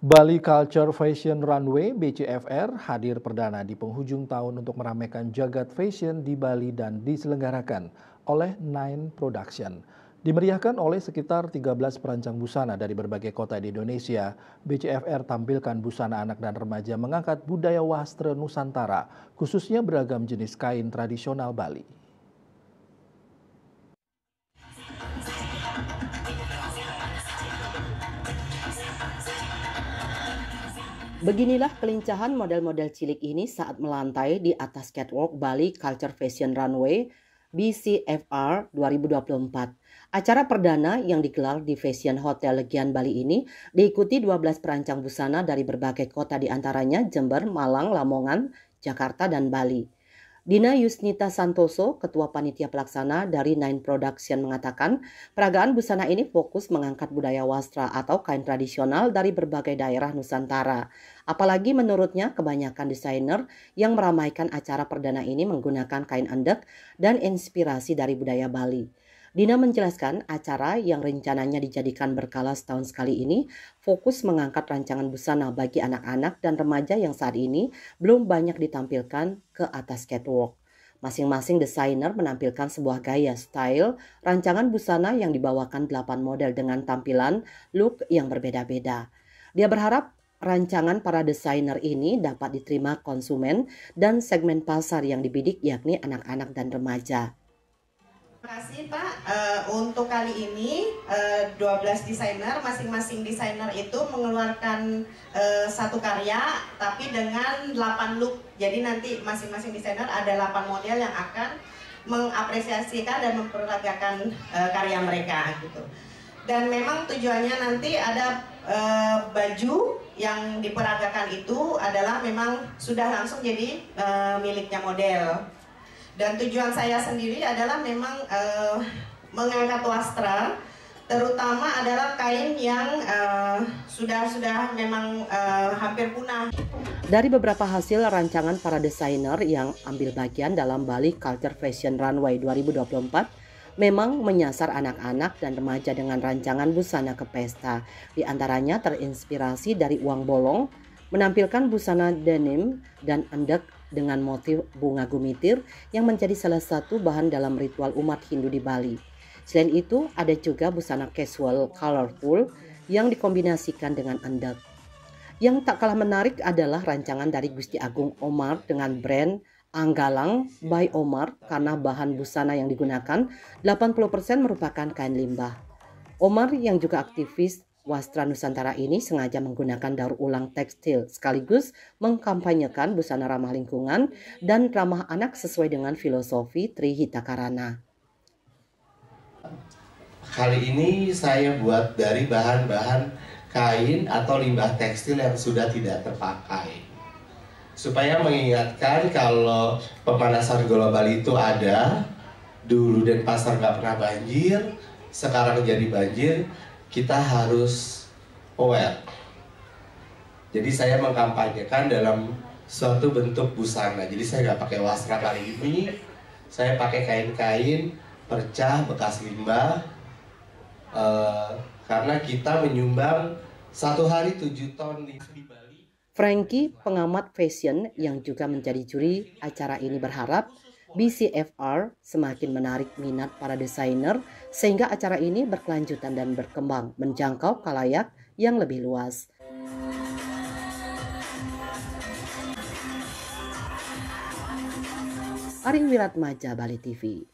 Bali Culture Fashion Runway (BCFR) hadir perdana di penghujung tahun untuk meramaikan jagat fashion di Bali dan diselenggarakan oleh Nine Production. Dimeriahkan oleh sekitar 13 perancang busana dari berbagai kota di Indonesia, BCFR tampilkan busana anak dan remaja mengangkat budaya wastra Nusantara, khususnya beragam jenis kain tradisional Bali. Beginilah kelincahan model-model cilik ini saat melantai di atas catwalk Bali Culture Fashion Runway BCFR 2024. Acara perdana yang digelar di Fashion Hotel Legian Bali ini diikuti 12 perancang busana dari berbagai kota di antaranya Jember, Malang, Lamongan, Jakarta, dan Bali. Dina Yusnita Santoso, Ketua Panitia Pelaksana dari Nine Production mengatakan, peragaan busana ini fokus mengangkat budaya wastra atau kain tradisional dari berbagai daerah Nusantara. Apalagi menurutnya kebanyakan desainer yang meramaikan acara perdana ini menggunakan kain endek dan inspirasi dari budaya Bali. Dina menjelaskan acara yang rencananya dijadikan berkala setahun sekali ini fokus mengangkat rancangan busana bagi anak-anak dan remaja yang saat ini belum banyak ditampilkan ke atas catwalk. Masing-masing desainer menampilkan sebuah gaya style rancangan busana yang dibawakan 8 model dengan tampilan look yang berbeda-beda. Dia berharap rancangan para desainer ini dapat diterima konsumen dan segmen pasar yang dibidik yakni anak-anak dan remaja. Terima kasih Pak. Untuk kali ini 12 desainer, masing-masing desainer itu mengeluarkan satu karya tapi dengan 8 look. Jadi nanti masing-masing desainer ada 8 model yang akan mengapresiasikan dan memperagakan karya mereka gitu. Dan memang tujuannya nanti ada baju yang diperagakan itu adalah memang sudah langsung jadi miliknya model. Dan tujuan saya sendiri adalah memang mengangkat wastra, terutama adalah kain yang sudah memang hampir punah. Dari beberapa hasil rancangan para desainer yang ambil bagian dalam Bali Culture Fashion Runway 2024, memang menyasar anak-anak dan remaja dengan rancangan busana ke pesta. Di antaranya terinspirasi dari uang bolong, menampilkan busana denim dan endek dengan motif bunga gumitir yang menjadi salah satu bahan dalam ritual umat Hindu di Bali. Selain itu, ada juga busana casual colorful yang dikombinasikan dengan endek. Yang tak kalah menarik adalah rancangan dari Gusti Agung Omar dengan brand Anggalang by Omar karena bahan busana yang digunakan 80% merupakan kain limbah. Omar yang juga aktivis wastra Nusantara ini sengaja menggunakan daur ulang tekstil sekaligus mengkampanyekan busana ramah lingkungan dan ramah anak sesuai dengan filosofi Trihita Karana. Kali ini saya buat dari bahan-bahan kain atau limbah tekstil yang sudah tidak terpakai. Supaya mengingatkan kalau pemanasan global itu ada, dulu Denpasar nggak pernah banjir, sekarang jadi banjir, kita harus aware. Jadi saya mengkampanyekan dalam suatu bentuk busana. Jadi saya nggak pakai wastra kali ini, saya pakai kain-kain percah bekas limbah, karena kita menyumbang satu hari 7 ton di Bali. Frankie, pengamat fashion yang juga menjadi juri acara ini berharap BCFR semakin menarik minat para desainer sehingga acara ini berkelanjutan dan berkembang menjangkau khalayak yang lebih luas. Aring Wiratmaja, Bali TV.